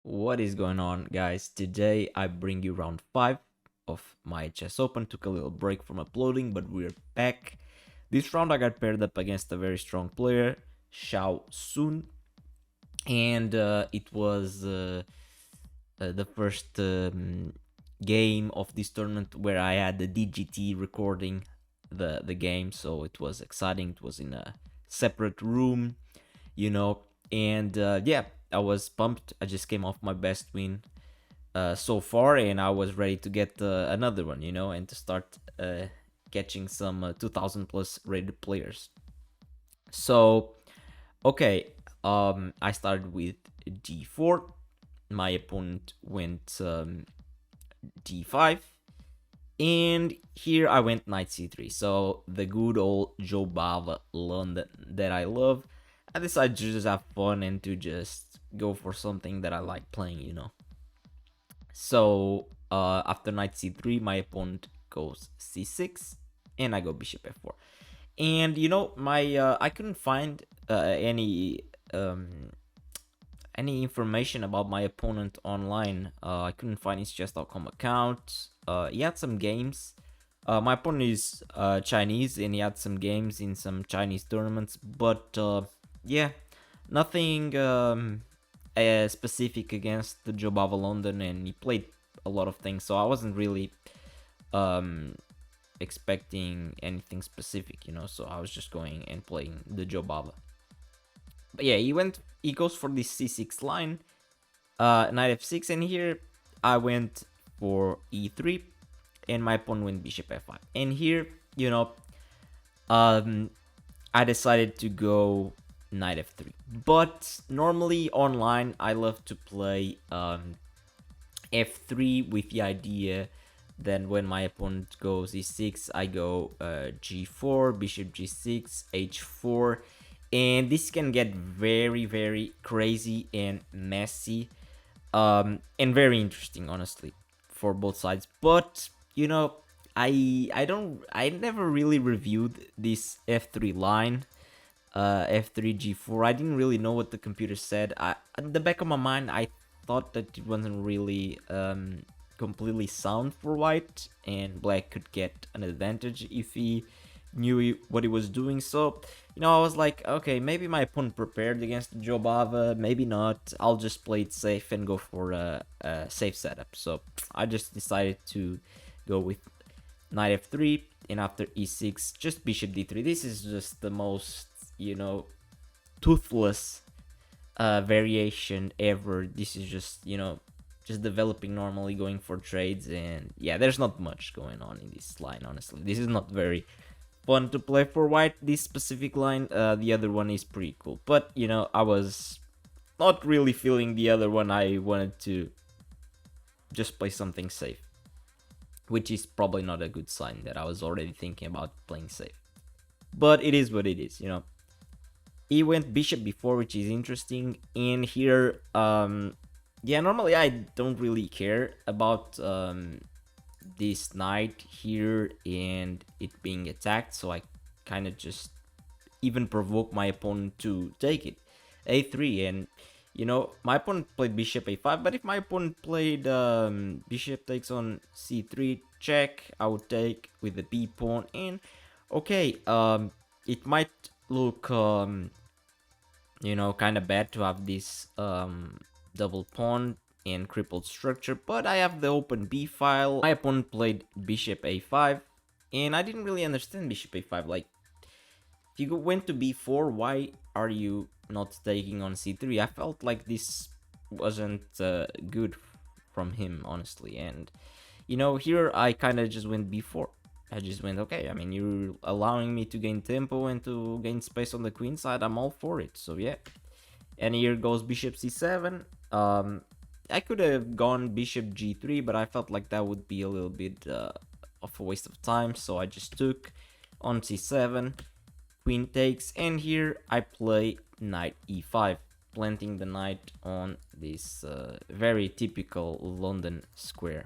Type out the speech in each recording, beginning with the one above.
What is going on, guys? Today I bring you round 5 of my chess open. Took a little break from uploading, but we're back. This round I got paired up against a very strong player, Xiao Sun, and it was the first game of this tournament where I had the DGT recording the game, so it was exciting. It was in a separate room, you know, and yeah, I was pumped. I just came off my best win so far, and I was ready to get another one, and to start catching some 2000 plus rated players. So, okay, I started with d4. My opponent went d5, and here I went knight c3. So the good old Jobava London that I love. I decided to just have fun and to just go for something that I like playing. So after knight c3, my opponent goes c6, and I go bishop f4. And my I couldn't find any information about my opponent online. I couldn't find his chess.com account. He had some games. My opponent is Chinese, and he had some games in some Chinese tournaments. But yeah, nothing specific against the Jobava London, and he played a lot of things. So I wasn't really um, expecting anything specific. So I was just going and playing the Jobava. But yeah, he goes for this c6 line, knight f6, and here I went for e3, and my pawn went bishop f5. And here, um, I decided to go knight f3. But normally online, I love to play f3 with the idea then when my opponent goes e6, I go g4, bishop g6, h4, and this can get very, very crazy and messy, and very interesting, honestly, for both sides. But I never really reviewed this f3 line, f3 g4. I didn't really know what the computer said. In the back of my mind, I thought that it wasn't really completely sound for white, and black could get an advantage if he knew what he was doing. So I was like, okay, maybe my opponent prepared against Jobava, maybe not. I'll just play it safe and go for a safe setup. So I just decided to go with knight f3, and after e6, just bishop d3. This is just the most toothless variation ever. This is just developing normally, going for trades, and yeah, there's not much going on in this line, honestly. This is not very fun to play for white, this specific line. The other one is pretty cool, but I was not really feeling the other one. I wanted to just play something safe, which is probably not a good sign that I was already thinking about playing safe, but it is what it is. He went bishop before, which is interesting. And here, yeah, normally I don't really care about this knight here and it being attacked, so I kind of just even provoke my opponent to take it, a3. And my opponent played bishop a5, but if my opponent played bishop takes on c3 check, I would take with the b pawn. And okay, it might look kind of bad to have this double pawn and crippled structure, but I have the open b file. My opponent played bishop a5, and I didn't really understand bishop a5. Like, if you went to b4, why are you not taking on c3? I felt like this wasn't good from him, honestly. And here I kind of just went b4. I just went, okay, I mean, you're allowing me to gain tempo and to gain space on the queen side, I'm all for it. So yeah. And here goes bishop c7. I could have gone bishop g3, but I felt like that would be a little bit of a waste of time, so I just took on c7, queen takes, and here I play knight e5, planting the knight on this very typical London square.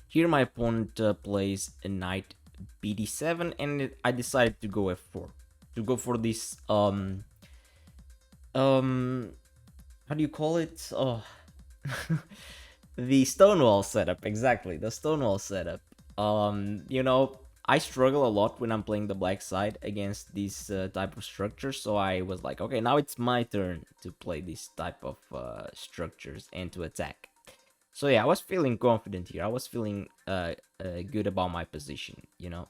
Here my opponent plays a knight bd7, and I decided to go f4, to go for this how do you call it? Oh, the Stonewall setup, exactly. The Stonewall setup. You know, I struggle a lot when I'm playing the black side against these type of structures. So I was like, okay, now it's my turn to play this type of structures and to attack. So yeah, I was feeling confident here. I was feeling good about my position. You know,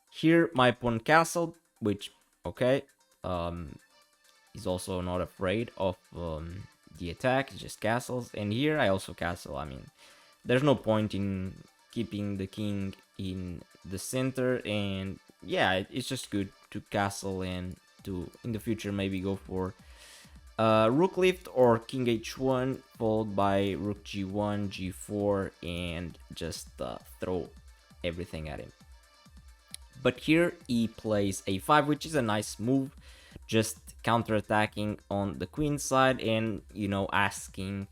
here my pawn castled, which okay, um, he's also not afraid of the attack. He just castles, and here I also castle. I mean, there's no point in keeping the king in the center, and yeah, it's just good to castle and to in the future maybe go for rook lift or king h1 followed by rook g1 g4 and just throw everything at him. But here he plays a5, which is a nice move, just counterattacking on the queen side and, you know, asking,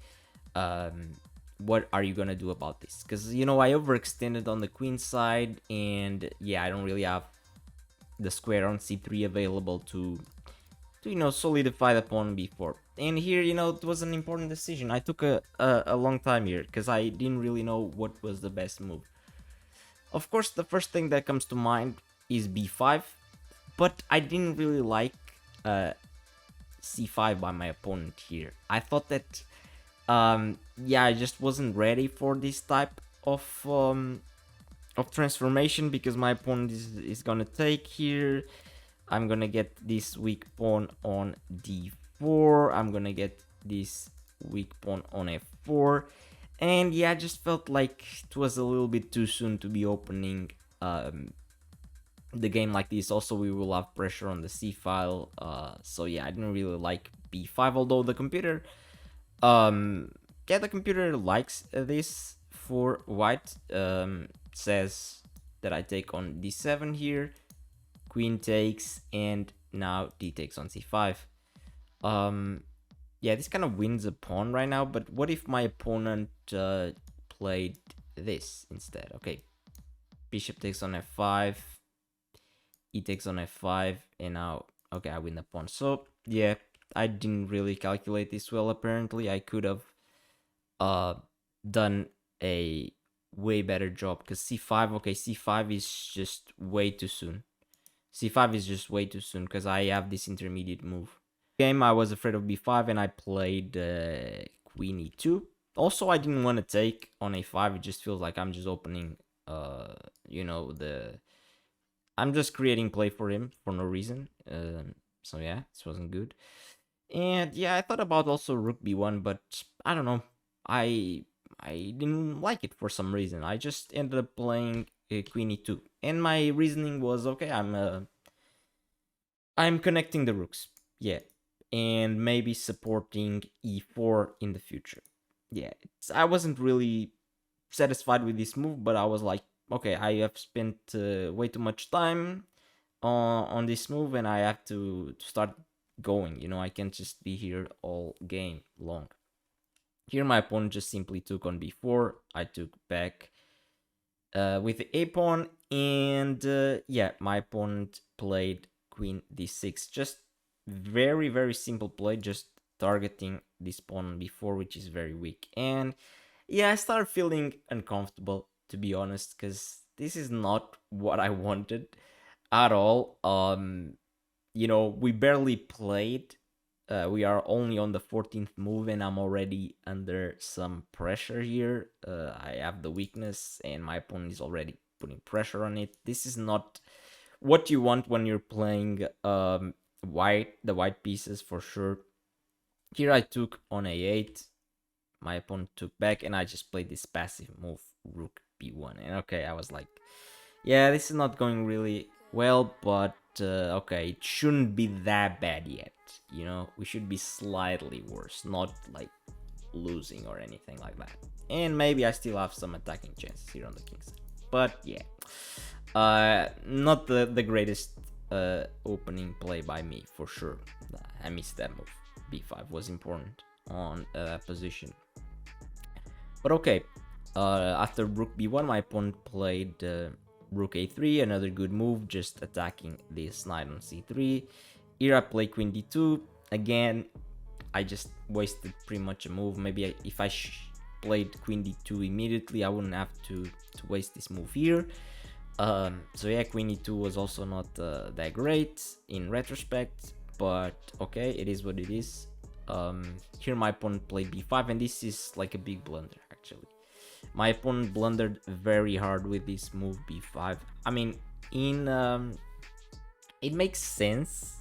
what are you gonna do about this? Because, you know, I overextended on the queen side, and yeah, I don't really have the square on c3 available to you know, solidify the pawn before. And here, you know, it was an important decision. I took a long time here because I didn't really know what was the best move. Of course, the first thing that comes to mind is b5, but I didn't really like uh, c5 by my opponent here. I thought that, yeah, I just wasn't ready for this type of transformation because my opponent is gonna take here. I'm gonna get this weak pawn on d4. I'm gonna get this weak pawn on f4. And yeah, I just felt like it was a little bit too soon to be opening the game like this. Also, we will have pressure on the c file. So yeah, I didn't really like b5, although the computer, yeah, the computer likes this for white. Says that I take on d7 here, queen takes, and now d takes on c5. Yeah, this kind of wins a pawn right now, but what if my opponent played this instead? Okay, bishop takes on f5, e takes on f5, and now, okay, I win the pawn. So yeah, I didn't really calculate this well. Apparently I could have done a way better job, because c5, okay, c5 is just way too soon. C5 is just way too soon because I have this intermediate move. Game, I was afraid of b5 and I played queen e2. Also, I didn't want to take on a5. It just feels like I'm just opening, you know, I'm just creating play for him for no reason. So yeah, this wasn't good. And yeah, I thought about also rook b1, but I don't know. I didn't like it for some reason. I just ended up playing queen e2, and my reasoning was okay. I'm connecting the rooks, yeah, and maybe supporting e4 in the future. Yeah, I wasn't really satisfied with this move, but I was like, okay, I have spent way too much time on this move, and I have to start going. You know, I can't just be here all game long. Here, my opponent just simply took on b4. I took back with the a pawn, and yeah, my opponent played queen d6. Just very, very simple play, just targeting this pawn on b4, which is very weak. And yeah, I started feeling uncomfortable, to be honest, because this is not what I wanted at all. You know, we barely played. We are only on the 14th move, and I'm already under some pressure here. I have the weakness, and my opponent is already putting pressure on it. This is not what you want when you're playing the white pieces, for sure. Here I took on a8. My opponent took back, and I just played this passive move, rook b1. And okay, I was like, yeah, this is not going really well, but okay, it shouldn't be that bad yet. You know, we should be slightly worse, not like losing or anything like that. And maybe I still have some attacking chances here on the king side. But yeah, not the greatest opening play by me, for sure. I missed that move. b5 was important on position. But okay, after rook b1, my opponent played rook a3, another good move, just attacking this knight on c3. Here I play queen d2. Again, I just wasted pretty much a move. Maybe if I played queen d2 immediately, I wouldn't have to waste this move here. So yeah, queen e2 was also not that great in retrospect, but okay, it is what it is. Here my opponent played b5, and this is like a big blunder actually. My opponent blundered very hard with this move b5. I mean, in it makes sense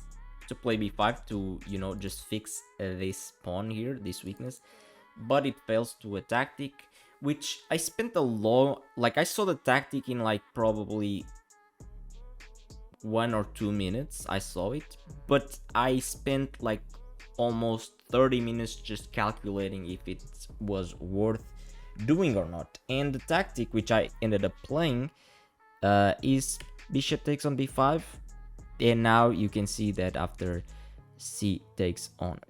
to play b5 to, you know, just fix this pawn here, this weakness, but it fails to a tactic, which I spent a long, like I saw the tactic in like probably 1 or 2 minutes. I saw it, but I spent like almost 30 minutes just calculating if it was worth doing or not. And the tactic which I ended up playing is bishop takes on b5, and now you can see that after c takes on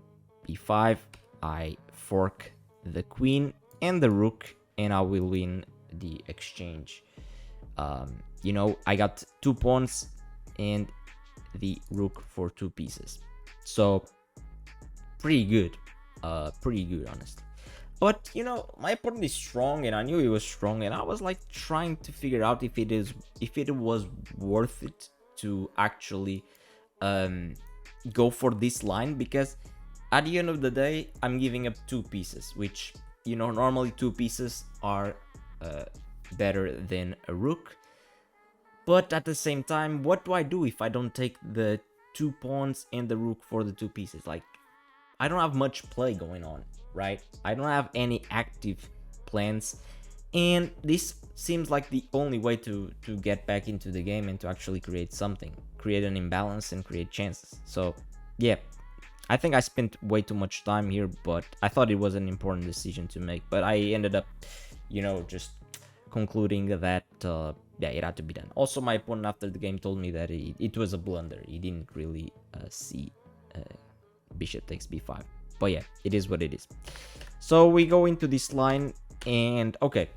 b5, I fork the queen and the rook, and I will win the exchange. You know, I got 2 pawns and the rook for 2 pieces, so pretty good, honestly. But you know, my opponent is strong, and I knew he was strong, and I was like trying to figure out if it was worth it to actually go for this line, because at the end of the day I'm giving up 2 pieces, which, you know, normally 2 pieces are better than a rook. But at the same time, what do I do if I don't take the 2 pawns and the rook for the 2 pieces? Like, I don't have much play going on, right? I don't have any active plans, and this seems like the only way to get back into the game and to actually create something, create an imbalance and create chances. So yeah, I think I spent way too much time here, but I thought it was an important decision to make. But I ended up, you know, just concluding that yeah, it had to be done. Also, my opponent after the game told me that it was a blunder. He didn't really see bishop takes b5. But yeah, it is what it is. So we go into this line, and okay,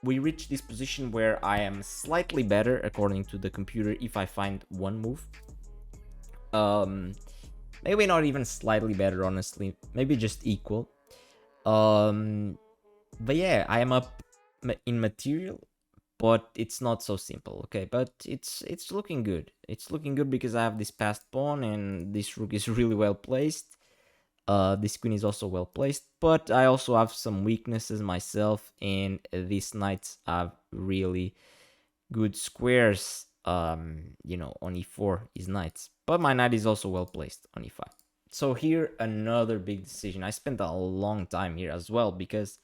we reach this position where I am slightly better according to the computer if I find one move. Maybe not even slightly better, honestly. Maybe just equal. But yeah, I am up in material, but it's not so simple. Okay, but it's looking good. It's looking good because I have this passed pawn, and this rook is really well placed. This queen is also well placed, but I also have some weaknesses myself, and these knights have really good squares. You know, on e4 is knights, but my knight is also well placed on e5. So here, another big decision. I spent a long time here as well, because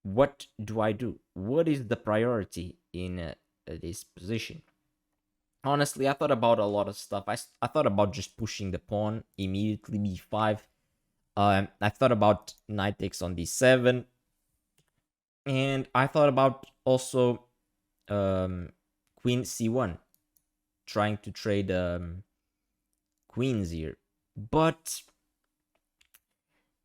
what do I do? What is the priority in this position? Honestly, I thought about a lot of stuff. I thought about just pushing the pawn immediately b5. I thought about knight takes on d7, and I thought about also queen c1, trying to trade queens here. But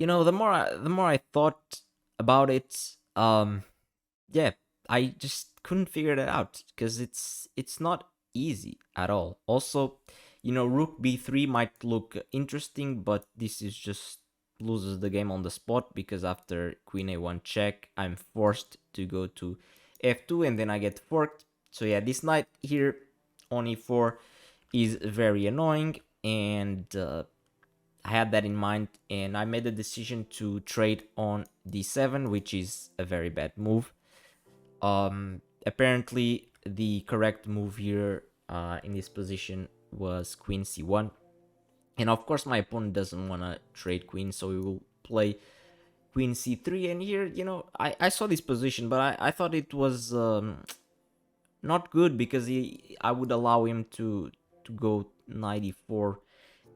you know, the more I thought about it, yeah, I just couldn't figure that out, because it's not easy at all. Also, you know, rook b3 might look interesting, but this is just loses the game on the spot, because after queen a1 check, I'm forced to go to f2, and then I get forked. So yeah, this knight here on e4 is very annoying, and I had that in mind, and I made the decision to trade on d7, which is a very bad move. Apparently the correct move here in this position was queen c1, and of course my opponent doesn't want to trade queen, so we will play queen c3. And here, you know, I saw this position, but I thought it was not good, because I would allow him to go knight e4,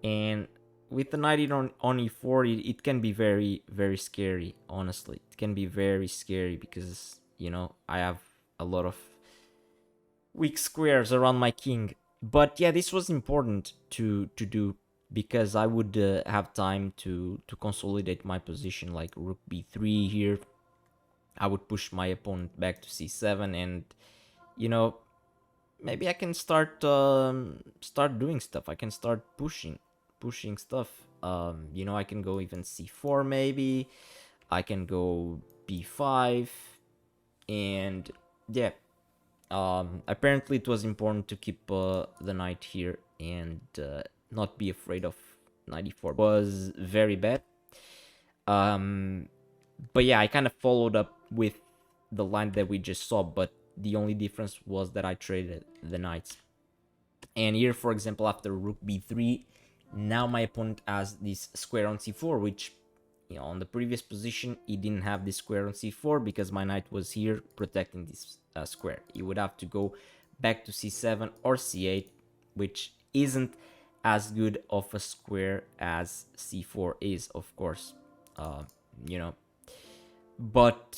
and with the knight on e4, it can be very, very scary. Honestly, it can be very scary, because, you know, I have a lot of weak squares around my king. But yeah, this was important to do, because I would have time to consolidate my position, like rook b3 here. I would push my opponent back to c7, and, you know, maybe I can start doing stuff. I can start pushing stuff. You know, I can go even c4 maybe. I can go b5, and yeah. Apparently it was important to keep the knight here and not be afraid of knight e4. Was very bad. Um, but yeah, I kind of followed up with the line that we just saw, but the only difference was that I traded the knights. And here, for example, after rook b3, now my opponent has this square on c4, which, you know, on the previous position, he didn't have this square on c4 because my knight was here protecting this square. He would have to go back to c7 or c8, which isn't as good of a square as c4 is, of course. Uh, you know, but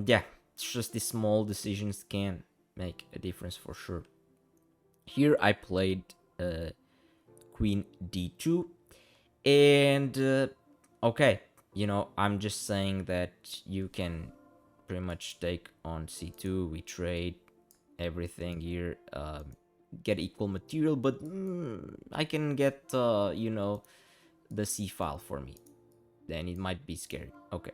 yeah, it's just these small decisions can make a difference for sure. Here I played queen d2, and okay, you know, I'm just saying that you can pretty much take on c2. We trade everything here, get equal material, but I can get you know, the c file for me, then it might be scary. Okay,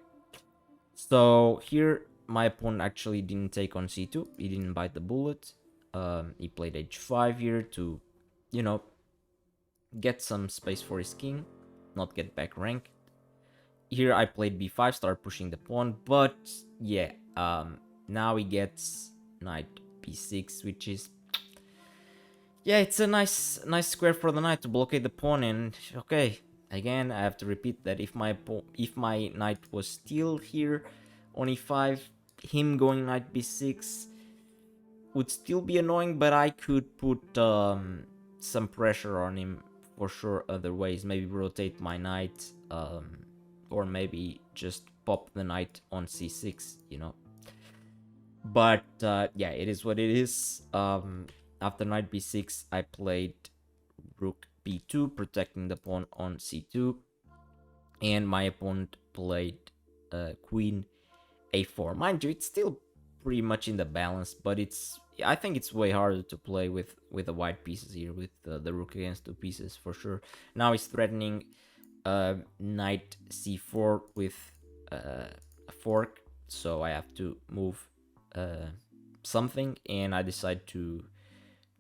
so here my opponent actually didn't take on c2. He didn't bite the bullet. He played h5 here to, you know, get some space for his king, not get back rank. Here I played b5, start pushing the pawn, but yeah, now he gets knight b6, which is, yeah, it's a nice square for the knight to blockade the pawn. And okay, again, I have to repeat that if my knight was still here on e5, him going knight b6 would still be annoying, but I could put some pressure on him for sure other ways. Maybe rotate my knight, or maybe just pop the knight on c6, you know. But yeah, it is what it is. After knight b6, I played rook b2, protecting the pawn on c2, and my opponent played queen a4. Mind you, it's still pretty much in the balance, but I think it's way harder to play with the white pieces here, with the rook against two pieces for sure. Now he's threatening knight c4 with a fork, so I have to move something, and I decide to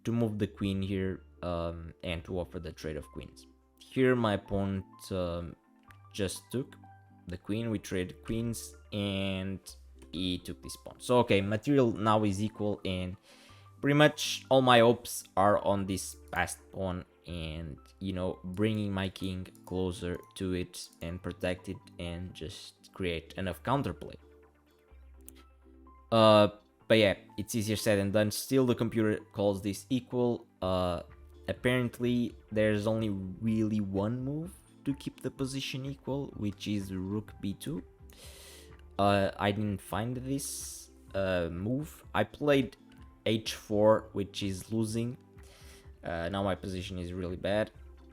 move the queen here, and to offer the trade of queens. Here my opponent just took the queen. We traded queens, and he took this pawn. So okay, material now is equal, and pretty much all my hopes are on this passed pawn, and, you know, bringing my king closer to it and protect it and just create enough counterplay. But yeah, it's easier said than done. Still, the computer calls this equal. Apparently there's only really one move to keep the position equal, which is rook b2. I didn't find this move. I played h4, which is losing. Now my position is really bad.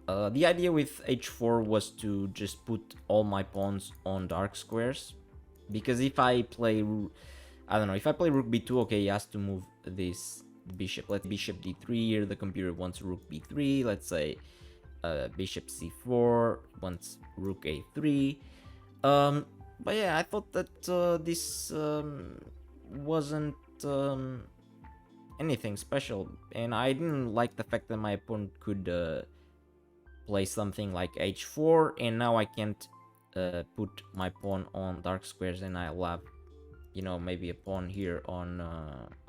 The idea with h4 was to just put all my pawns on dark squares, because if I play, I don't know, if I play rook b2, okay, he has to move this bishop. Let's bishop d3 here. The computer wants rook b3. Let's say bishop c4 wants rook a3. But yeah, I thought that this wasn't anything special, and I didn't like the fact that my opponent could play something like h4, and now I can't put my pawn on dark squares, and I'll have, you know, maybe a pawn here on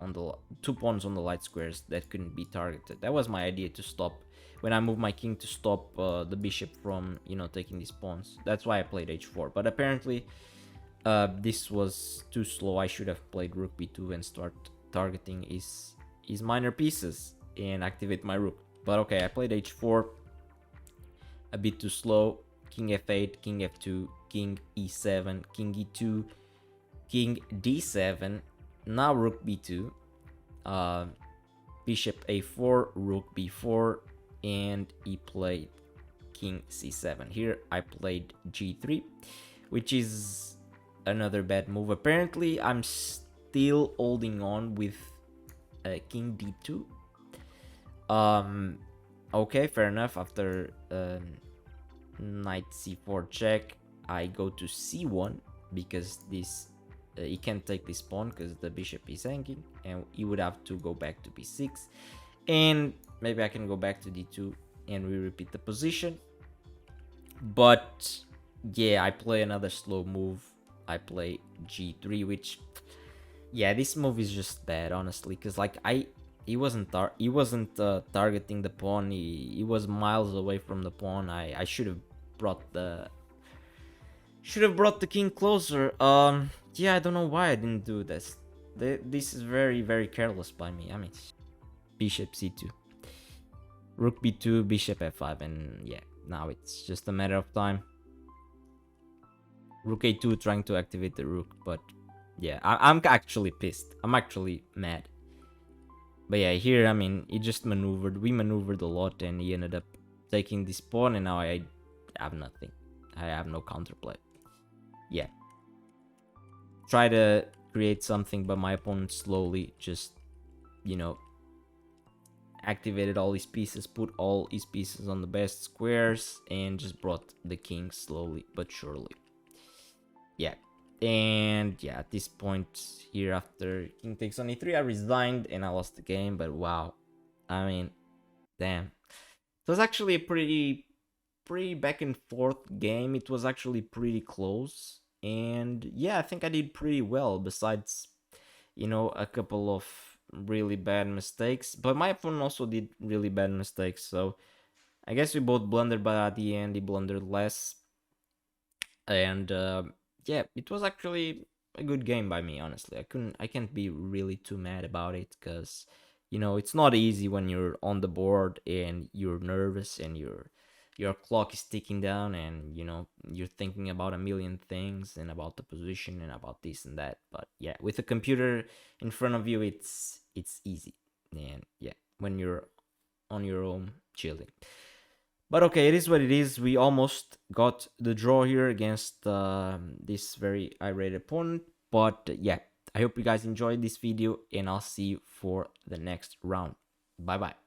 the two pawns on the light squares that couldn't be targeted. That was my idea, to stop when I move my king, to stop the bishop from, you know, taking these pawns. That's why I played h4. But apparently this was too slow. I should have played rook b2 and start targeting his minor pieces and activate my rook. But okay, I played h4, a bit too slow. King f8, king f2, king e7, king e2, king d7, now rook b2, bishop a4, rook b4, and he played king c7. Here I played g3, which is another bad move. Apparently I'm still holding on with king d2. Okay, fair enough. After knight c4 check. I go to c1 because this he can't take this pawn because the bishop is hanging, and he would have to go back to b6, and maybe I can go back to d2 and we repeat the position. But yeah, I play another slow move. I play g3, which, yeah, this move is just bad, honestly, because like he wasn't targeting the pawn. He was miles away from the pawn. I should have brought the king closer. Yeah, I don't know why I didn't do this. This is very, very careless by me. I mean, bishop c2, rook b2, bishop f5, and yeah, now it's just a matter of time. Rook a2 trying to activate the rook, but yeah, I'm actually pissed. I'm actually mad. But yeah, here, I mean, he just maneuvered. We maneuvered a lot, and he ended up taking this pawn, and now I have nothing. I have no counterplay. Yeah. Try to create something, but my opponent slowly just, you know, activated all his pieces, put all his pieces on the best squares, and just brought the king slowly but surely. Yeah. And yeah, at this point here, after king takes on e3, I resigned and I lost the game. But wow, I mean, damn, it was actually a pretty back and forth game. It was actually pretty close, and yeah, I think I did pretty well, besides, you know, a couple of really bad mistakes. But my opponent also did really bad mistakes, so I guess we both blundered, but at the end he blundered less. And yeah, it was actually a good game by me, honestly. I can't be really too mad about it, because, you know, it's not easy when you're on the board and you're nervous and your clock is ticking down, and, you know, you're thinking about a million things and about the position and about this and that. But yeah, with a computer in front of you, it's easy. And yeah, when you're on your own chilling. But okay, it is what it is. We almost got the draw here against this very irate opponent. But yeah, I hope you guys enjoyed this video, and I'll see you for the next round. Bye bye.